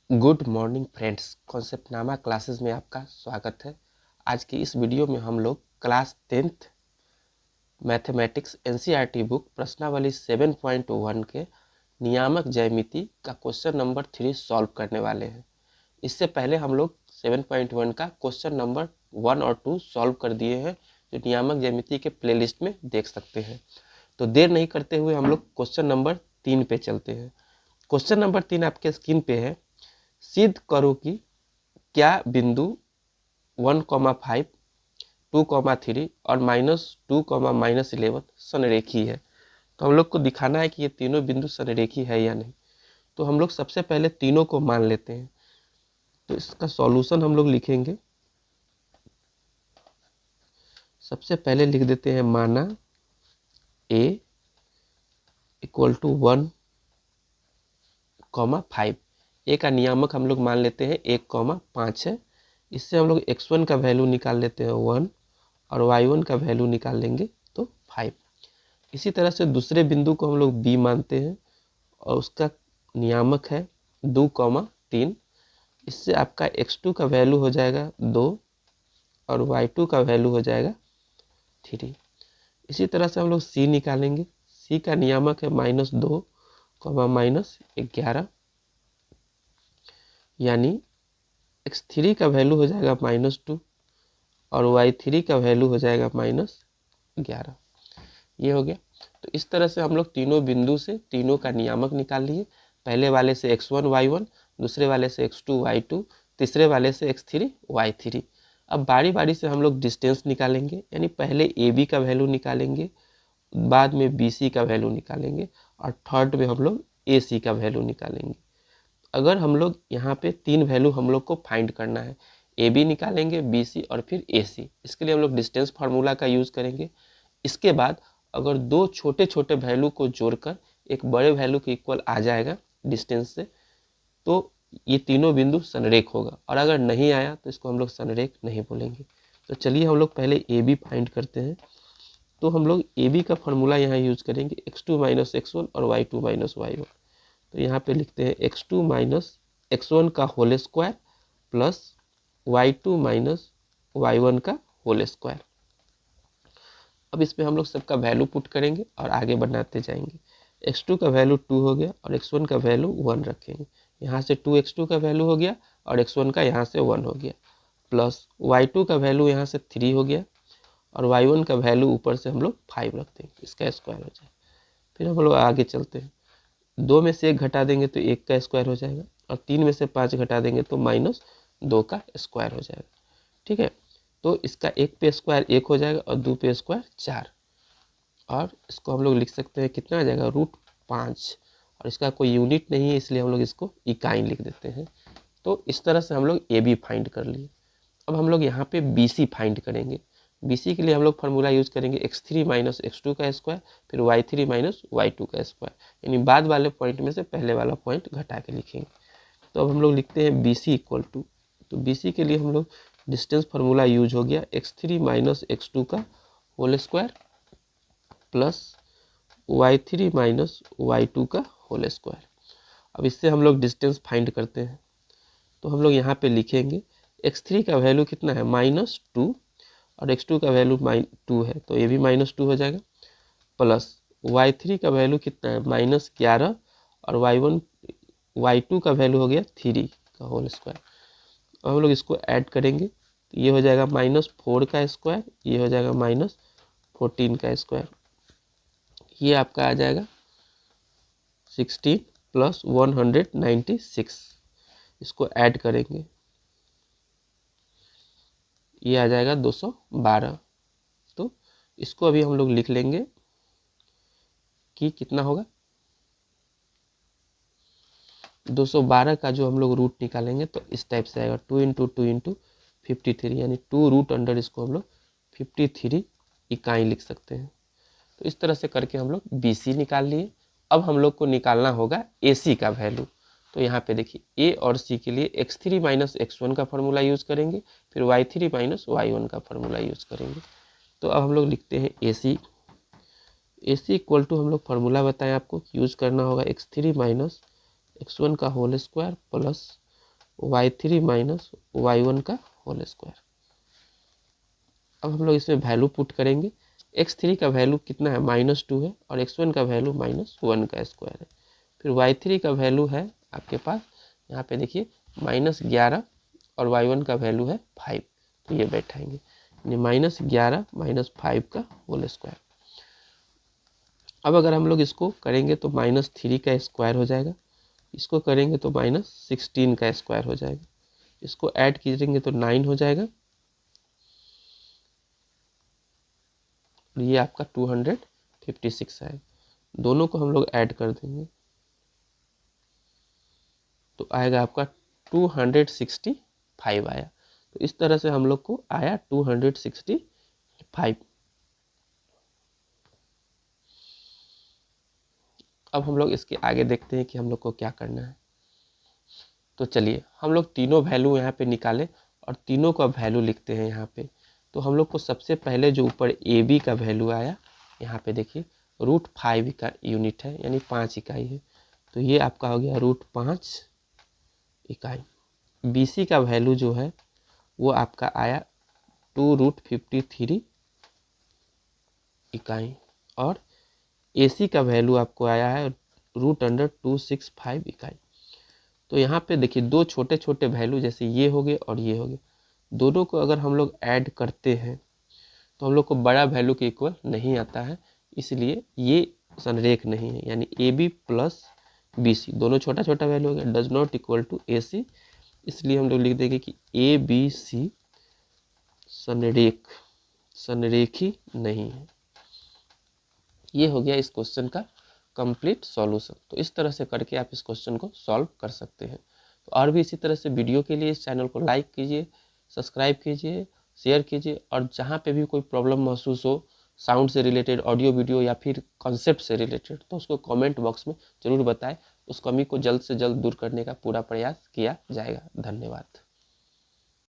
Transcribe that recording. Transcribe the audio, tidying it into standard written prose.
Good morning friends, कॉन्सेप्टनामा classes में आपका स्वागत है। आज की इस वीडियो में हम लोग class 10th mathematics NCERT book प्रश्नावली 7.1 के नियामक ज्यामिति का क्वेश्चन नंबर 3 सॉल्व करने वाले हैं। इससे पहले हम लोग 7.1 का क्वेश्चन नंबर 1 और 2 सॉल्व कर दिए हैं, जो नियामक ज्यामिति के प्लेलिस्ट में देख सकते हैं। तो देर नहीं करते हुए हम लोग क्वेश्चन नंबर 3 पे चलते हैं। क्वेश्चन नंबर 3 आपके स्क्रीन पे है। सिद्ध करो कि क्या बिंदु 1,5, 2,3 और -2, -11 संरेखी है। तो हम लोग को दिखाना है कि ये तीनों बिंदु संरेखी है या नहीं। तो हम लोग सबसे पहले तीनों को मान लेते हैं। तो इसका सॉल्यूशन हम लोग लिखेंगे। सबसे पहले लिख देते हैं माना a = 1,5। ए का नियामक हम लोग मान लेते हैं 1,5 है। इससे हम लोग x1 का वैल्यू निकाल लेते हैं 1 और y1 का वैल्यू निकाल लेंगे तो 5। इसी तरह से दूसरे बिंदु को हम लोग b मानते हैं और उसका नियामक है 2,3। इससे आपका x2 का वैल्यू हो जाएगा 2 और y2 का वैल्यू हो जाएगा 3। इसी तरह से हम लोग c निकालेंगे। c का नियामक है -2, -11, यानी x3 का वैल्यू हो जाएगा -2 और y3 का वैल्यू हो जाएगा -11। ये हो गया। तो इस तरह से हम लोग तीनों बिंदु से तीनों का नियामक निकाल लिए। पहले वाले से x1 y1, दूसरे वाले से x2 y2, तीसरे वाले से x3 y3। अब बारी बारी से हम लोग डिस्टेंस निकालेंगे, यानी पहले AB का वैल्यू निकालेंगे, बाद में BC का वैल्यू निकालेंगे और थर्ड में हम लोग AC का वैल्यू निकालेंगे। अगर हम लोग यहाँ पे 3 वैल्यू हम लोग को फाइंड करना है, AB निकालेंगे, BC और फिर AC। इसके लिए हम लोग डिस्टेंस फार्मूला का यूज़ करेंगे। इसके बाद अगर दो छोटे छोटे वैल्यू को जोड़कर एक बड़े वैल्यू के इक्वल आ जाएगा डिस्टेंस से, तो ये तीनों बिंदु संरेख होगा। और अगर नहीं आया तो इसको हम लोग संरेख नहीं बोलेंगे। तो चलिए हम लोग पहले AB फाइंड करते हैं। तो हम लोग AB का फार्मूला यहाँ यूज करेंगे, x2 - x1 और y2 - y1। तो यहाँ पे लिखते हैं x2 - x1 का whole square plus y2 - y1 का होल स्क्वायर। अब इस पे हम लोग सबका वैल्यू पुट करेंगे और आगे बढ़ाते जाएंगे। x2 का वैल्यू 2 हो गया और x1 का वैल्यू 1 रखेंगे। यहाँ से 2x2 का वैल्यू हो गया और x1 का यहाँ से 1 हो गया, प्लस y2 का वैल्यू यहाँ से 3 हो गया और y1 का वैल्यू ऊपर से हम लोग 5 रखते हैं, इसका स्क्वायर हो जाए। फिर हम लोग आगे चलते हैं। 2 में से 1 घटा देंगे तो 1 का स्क्वायर हो जाएगा और 3 में से 5 घटा देंगे तो -2 का स्क्वायर हो जाएगा। ठीक है, तो इसका 1 पे स्क्वायर 1 हो जाएगा और 2 पे स्क्वायर 4। और इसको हम लोग लिख सकते हैं, कितना आ जाएगा, √5। और इसका कोई यूनिट नहीं है, इसलिए हम लोग इसको इकाई लिख देते हैं। तो इस तरह से हम लोग AB फाइंड कर लिए। अब हम लोग यहाँ पे BC फाइंड करेंगे। BC के लिए हम लोग फार्मूला यूज करेंगे x3 - x2 का स्क्वायर, फिर y3 - y2 का स्क्वायर, यानी बाद वाले पॉइंट में से पहले वाला पॉइंट घटा के लिखेंगे। तो अब हम लोग लिखते हैं BC = तो BC के लिए हम लोग डिस्टेंस फार्मूला यूज हो गया, x3 - x2 का whole square plus y3 - y2 का होल स्क्वायर। अब इससे हम लोग डिस्टेंस फाइंड करते हैं। तो हम लोग यहाँ पे लिखेंगे x3 का वैल्यू कितना है, -2 और x2 का वैल्यू -2 है, तो ये भी -2 हो जाएगा, प्लस y3 का वैल्यू कितना है, -11 और y2 का वैल्यू हो गया 3 का होल स्क्वायर। अब हम लोग इसको ऐड करेंगे तो ये हो जाएगा -4 का स्क्वायर, ये हो जाएगा -14 का स्क्वायर। ये आपका आ जाएगा 16 + 196। इसको ऐड करेंगे, ये आ जाएगा 212। तो इसको अभी हम लोग लिख लेंगे कि कितना होगा, 212 का जो हम लोग रूट निकालेंगे तो इस टाइप से आएगा, 2 × 2 × 53, यानी 2 इसको हम लोग 53 इकाई लिख सकते हैं। तो इस तरह से करके हम लोग BC निकाल लिए। अब हम लोग को निकालना होगा AC का वैल्यू। तो यहाँ पे देखिए A और C के लिए x3 - x1 का फार्मूला यूज़ करेंगे, फिर y3 - y1 का फार्मूला यूज़ करेंगे। तो अब हम लोग लिखते हैं AC = हम लोग फार्मूला बताएं आपको यूज़ करना होगा, x3 - x1 का whole square plus y3 minus y1 का होल स्क्वायर। अब हम लोग इसमें वैल्यू पुट करेंगे। x3 का वैल्यू कितना है, -2 है, और x1 का वैल्यू -1 का स्क्वायर है। फिर y3 का वैल्यू है आपके पास यहाँ पे देखिए -11 और y1 का वैल्यू है 5, तो ये बैठाएंगे यानी -11 -5 का होल स्क्वायर। अब अगर हम लोग इसको करेंगे तो -3 का स्क्वायर हो जाएगा, इसको करेंगे तो -16 का स्क्वायर हो जाएगा, इसको ऐड कीजिएंगे तो 9 हो जाएगा, और ये आपका 256 है। दोनों को हम लोग ऐड कर देंगे तो आएगा आपका 265 आया। तो इस तरह से हम लोग को आया 265। अब हम लोग इसके आगे देखते हैं कि हम लोग को क्या करना है। तो चलिए हम लोग तीनों वैल्यू यहाँ पे निकालें और तीनों का वैल्यू लिखते हैं यहाँ पे। तो हम लोग को सबसे पहले जो ऊपर ए बी का वैल्यू आया यहाँ पे देखिए √5 का यूनिट है यानी 5 इकाई है, तो ये आपका हो गया √5 इकाई। बी सी का वैल्यू जो है वो आपका आया 2√53 इकाई, और ए सी का वैल्यू आपको आया है √265 इकाई। तो यहाँ पे देखिए दो छोटे छोटे वैल्यू जैसे ये हो गए और ये हो गए, दोनों को अगर हम लोग ऐड करते हैं तो हम लोग को बड़ा वैल्यू के इक्वल नहीं आता है, इसलिए ये संरेख नहीं है, यानी A B plus B C दोनों छोटा छोटा वैल्यू हो गया, does not equal to A C, इसलिए हम लोग लिख देंगे कि ए बी सी संरेखी नहीं है। ये हो गया इस क्वेश्चन का कंप्लीट सॉल्यूशन। तो इस तरह से करके आप इस क्वेश्चन को सॉल्व कर सकते हैं। तो और भी इसी तरह से वीडियो के लिए इस चैनल को लाइक कीजिए, सब्सक्राइब कीजिए, शेयर कीजिए, और जहाँ पे भी कोई प्रॉब्लम महसूस हो साउंड से रिलेटेड, ऑडियो वीडियो या फिर कॉन्सेप्ट से रिलेटेड, तो उसको कमेंट बॉक्स में ज़रूर बताएं। उस कमी को जल्द से जल्द दूर करने का पूरा प्रयास किया जाएगा। धन्यवाद।